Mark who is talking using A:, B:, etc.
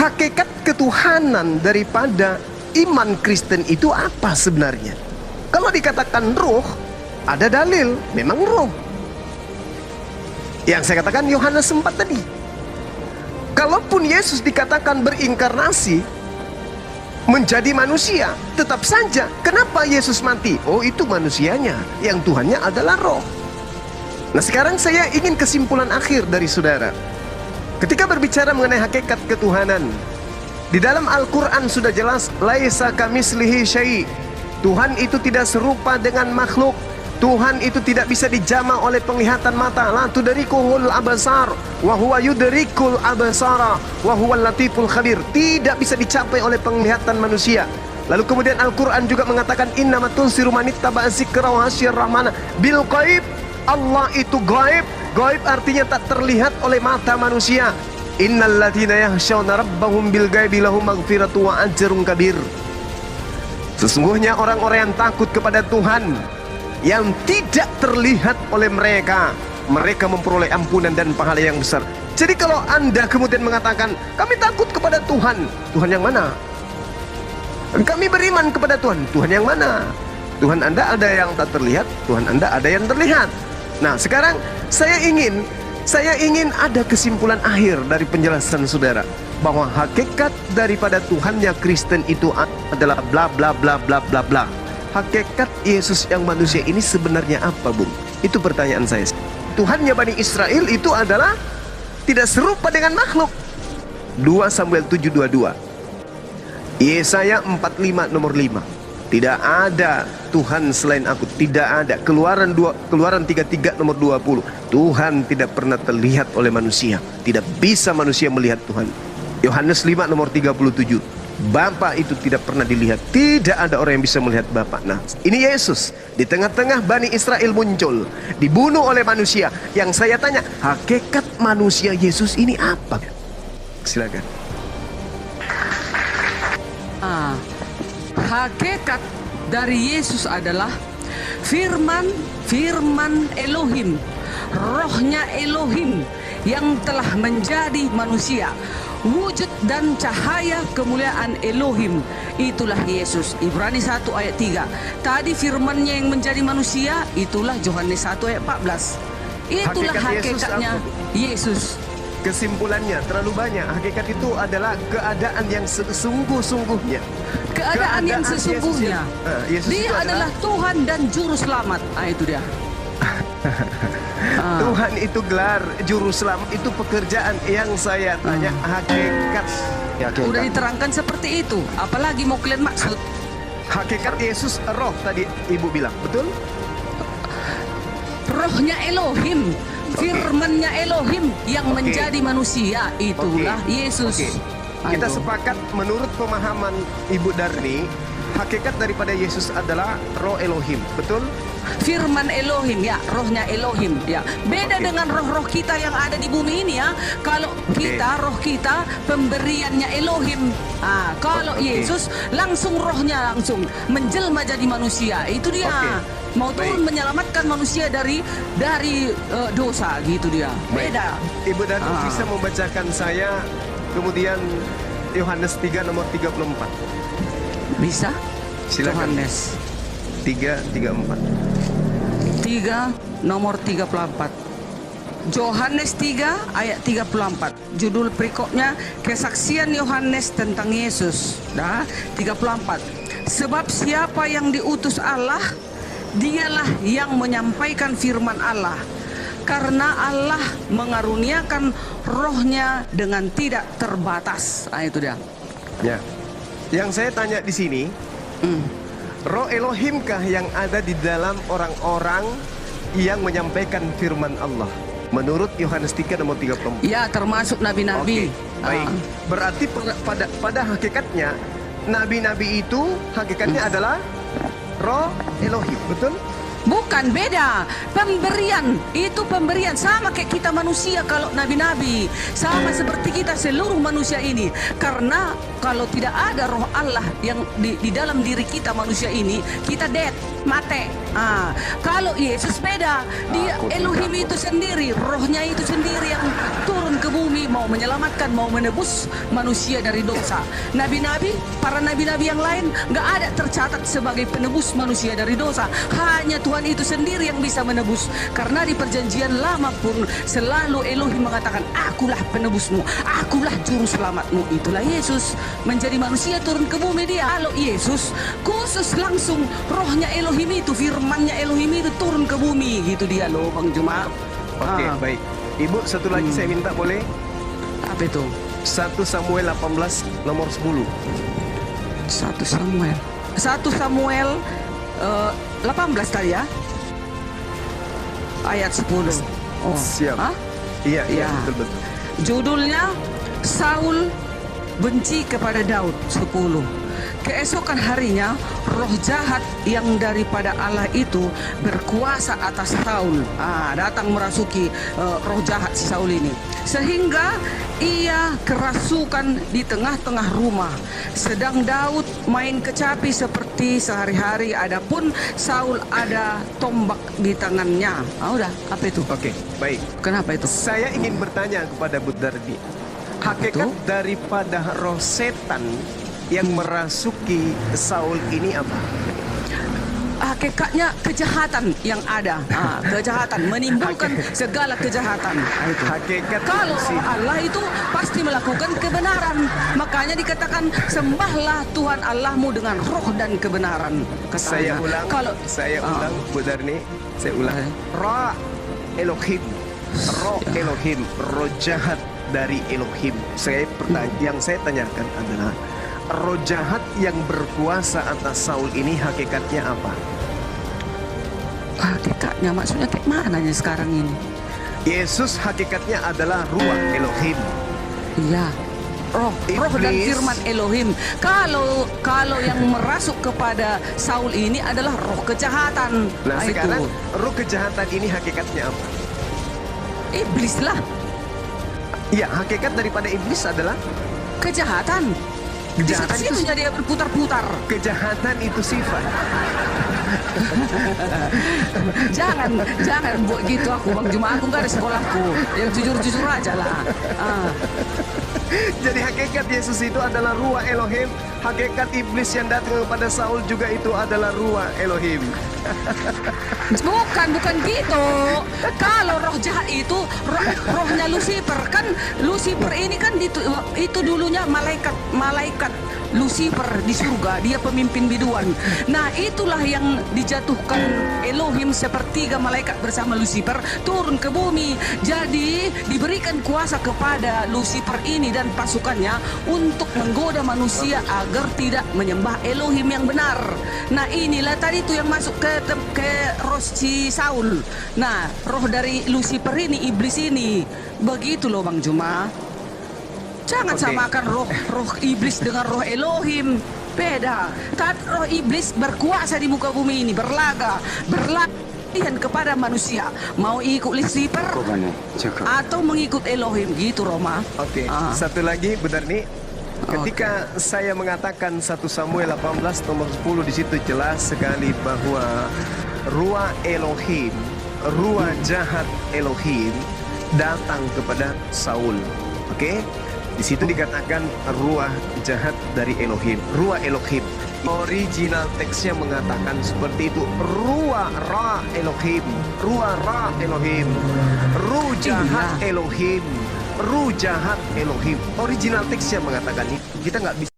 A: Hakikat ketuhanan daripada iman Kristen itu apa sebenarnya? Kalau dikatakan roh, ada dalil, memang roh. Yang saya katakan Yohanes 4 tadi. Kalaupun Yesus dikatakan berinkarnasi, menjadi manusia, tetap saja kenapa Yesus mati? Oh, itu manusianya, yang Tuhannya adalah roh. Nah, sekarang saya ingin kesimpulan akhir dari saudara. Ketika berbicara mengenai hakikat ketuhanan, di dalam Al-Quran sudah jelas, laisa kamitslihi syai'. Tuhan itu tidak serupa dengan makhluk. Tuhan itu tidak bisa dijama oleh penglihatan mata. La tudrikuhul absar wa huwa yudrikul absara wa huwal latiful khabir. Tidak bisa dicapai oleh penglihatan manusia. Lalu kemudian Al-Quran juga mengatakan innamatun siru manittaba zikra wa hasyir rahmana bil qaib. Allah itu gaib. Gaib artinya tak terlihat oleh mata manusia. Innal ladzina yakhshawna rabbahum bil ghaibi lahum maghfiratu wa ajrun kabir. Sesungguhnya orang-orang yang takut kepada Tuhan, yang tidak terlihat oleh mereka, mereka memperoleh ampunan dan pahala yang besar. Jadi kalau Anda kemudian mengatakan kami takut kepada Tuhan, Tuhan yang mana? Kami beriman kepada Tuhan, Tuhan yang mana? Tuhan Anda ada yang tak terlihat, Tuhan Anda ada yang terlihat. Nah, sekarang saya ingin ada kesimpulan akhir dari penjelasan saudara, bahwa hakikat daripada Tuhannya Kristen itu adalah bla bla bla bla bla bla. Hakikat Yesus yang manusia ini sebenarnya apa, Bung? Itu pertanyaan saya. Tuhannya Bani Israel itu adalah tidak serupa dengan makhluk. 2 Samuel 7:22. Yesaya 45 nomor 5. Tidak ada Tuhan selain aku, tidak ada. Keluaran 33 nomor 20. Tuhan tidak pernah terlihat oleh manusia. Tidak bisa manusia melihat Tuhan. Yohanes 5 nomor 37. Bapa itu tidak pernah dilihat. Tidak ada orang yang bisa melihat Bapa. Nah, ini Yesus di tengah-tengah Bani Israel muncul, dibunuh oleh manusia. Yang saya tanya, hakikat manusia Yesus ini apa? Silakan.
B: Hakikat dari Yesus adalah firman Elohim, rohnya Elohim yang telah menjadi manusia, wujud dan cahaya kemuliaan Elohim. Itulah Yesus. Ibrani 1 ayat 3. Tadi firmannya yang menjadi manusia, itulah Yohanes 1 ayat 14. Itulah hakikatnya Yesus.
A: Kesimpulannya terlalu banyak. Hakikat itu adalah keadaan yang sesungguh-sungguhnya.
B: Keadaan yang sesungguhnya.
A: Yesus
B: Dia adalah Tuhan dan Juru Selamat. Itu dia.
A: Tuhan itu gelar, Juru Selamat itu pekerjaan. Yang saya tanya hakikat.
B: Udah diterangkan seperti itu. Apalagi mau kalian maksud?
A: Hakikat Yesus roh tadi Ibu bilang, betul?
B: Rohnya Elohim, firmannya Elohim yang menjadi manusia. Itulah Yesus.
A: Kita sepakat menurut pemahaman Ibu Darni, hakikat daripada Yesus adalah roh Elohim, betul?
B: Firman Elohim, ya, rohnya Elohim, ya. Beda dengan roh-roh kita yang ada di bumi ini, ya. Kalau kita, roh kita pemberiannya Elohim. Kalau Yesus langsung rohnya langsung menjelma jadi manusia. Itu dia. Mau turun menyelamatkan manusia dari dosa, gitu dia. Beda.
A: Ibu Darni bisa membacakan saya kemudian Yohanes 3 nomor 34.
B: Bisa?
A: Silakan.
B: Yohanes
A: 3:34.
B: 3 nomor 34. Yohanes 3 ayat 34. Judul perikopnya kesaksian Yohanes tentang Yesus. 34. Sebab siapa yang diutus Allah, dialah yang menyampaikan firman Allah. Karena Allah mengaruniakan rohnya dengan tidak terbatas. Itu dia.
A: Ya. Yang saya tanya di sini, roh Elohimkah yang ada di dalam orang-orang yang menyampaikan firman Allah? Menurut Yohanes 3 nomor 34.
B: Ya, termasuk nabi-nabi.
A: Baik. Berarti pada hakikatnya nabi-nabi itu hakikatnya adalah roh Elohim, betul?
B: Bukan, beda. Pemberian, itu pemberian. Sama kayak kita manusia kalau nabi-nabi. Sama seperti kita seluruh manusia ini. Karena kalau tidak ada roh Allah yang di dalam diri kita manusia ini, kita dead, mati. Kalau Yesus beda. Dia Elohim itu sendiri, rohnya itu sendiri yang turun ke bumi mau menyelamatkan, mau menebus manusia dari dosa. Nabi-nabi, para nabi-nabi yang lain nggak ada tercatat sebagai penebus manusia dari dosa. Hanya Tuhan itu sendiri yang bisa menebus. Karena di perjanjian lama pun selalu Elohim mengatakan, akulah penebusmu, akulah juru selamatmu. Itulah Yesus menjadi manusia turun ke bumi dia. Kalau Yesus khusus langsung rohnya Elohim itu, firmannya Elohim itu turun ke bumi gitu dia loh Bang Juma.
A: Oke, baik. Ibu, satu lagi saya minta boleh?
B: Apa itu?
A: 1 Samuel 18 nomor 10.
B: 1 Samuel 18 tadi ya, ayat 10. Oh,
A: Siap.
B: hah?
A: Iya,
B: Ya.
A: betul.
B: Judulnya Saul benci kepada Daud 10. Keesokan harinya roh jahat yang daripada Allah itu berkuasa atas Saul. Datang merasuki roh jahat si Saul ini, sehingga ia kerasukan di tengah-tengah rumah. Sedang Daud main kecapi seperti sehari-hari. Adapun Saul ada tombak di tangannya. Udah, apa itu?
A: Oke, baik.
B: Kenapa itu?
A: Saya ingin bertanya kepada Bu Dardi. Hakikat
B: Betul.
A: daripada roh setan yang merasuki Saul ini apa?
B: Hakikatnya kejahatan yang ada. Kejahatan menimbulkan segala kejahatan. Itu.
A: Hakikat
B: Kalau
A: si-
B: roh Allah itu pasti melakukan kebenaran. Makanya dikatakan sembahlah Tuhan Allahmu dengan roh dan kebenaran.
A: Saya
B: Katanya.
A: ulang,
B: Kalau
A: ulang Bu Darni, saya ulang. Roh Elohim, roh Elohim, roh jahat dari Elohim. Yang saya tanyakan adalah roh jahat yang berkuasa atas Saul ini hakikatnya apa?
B: hakikatnya maksudnya kayak mana nih sekarang ini?
A: Yesus hakikatnya adalah ruah Elohim.
B: Iya. Roh dan
A: Iblis.
B: firman Elohim. Kalau yang merasuk kepada Saul ini adalah roh kejahatan.
A: Nah,
B: Itu.
A: sekarang roh kejahatan ini hakikatnya apa?
B: Iblis lah.
A: Ya, hakikat daripada iblis adalah
B: Kejahatan.
A: Kejahatan
B: Di
A: itu-
B: situ dia berputar-putar.
A: kejahatan itu sifat.
B: Jangan buat gitu aku Bang Juma, aku nggak ada sekolahku. Yang jujur-jujur aja lah.
A: Jadi hakikat Yesus itu adalah ruah Elohim. Hakikat iblis yang datang kepada Saul juga itu adalah ruah Elohim.
B: Bukan gitu. Kalau roh jahat itu rohnya Lucifer. Kan Lucifer ini kan itu dulunya malaikat Lucifer di surga, dia pemimpin biduan. Nah, itulah yang dijatuhkan Elohim sepertiga malaikat bersama Lucifer turun ke bumi. Jadi diberikan kuasa kepada Lucifer ini dan pasukannya untuk menggoda manusia agar tidak menyembah Elohim yang benar. Nah, inilah tadi itu yang masuk ke roh si Saul. Nah, roh dari Lucifer ini, iblis ini. Begitu loh Bang Juma. Jangan
A: Oke.
B: samakan roh iblis dengan roh Elohim. Beda. Tapi roh iblis berkuasa di muka bumi ini, berlatihan kepada manusia. Mau ikut Lucifer atau mengikut Elohim gitu, Roma.
A: Oke, satu lagi benar nih. Ketika saya mengatakan 1 Samuel 18 nomor 10 di situ jelas sekali bahwa ruah Elohim, ruah jahat Elohim datang kepada Saul. Oke? Di situ dikatakan ruah jahat dari Elohim, ruah Elohim. Original teksnya mengatakan seperti itu. Ruah ra Elohim, ruah ra Elohim, ruh jahat Elohim, ruh jahat Elohim. Original teksnya mengatakan ini. Kita nggak bisa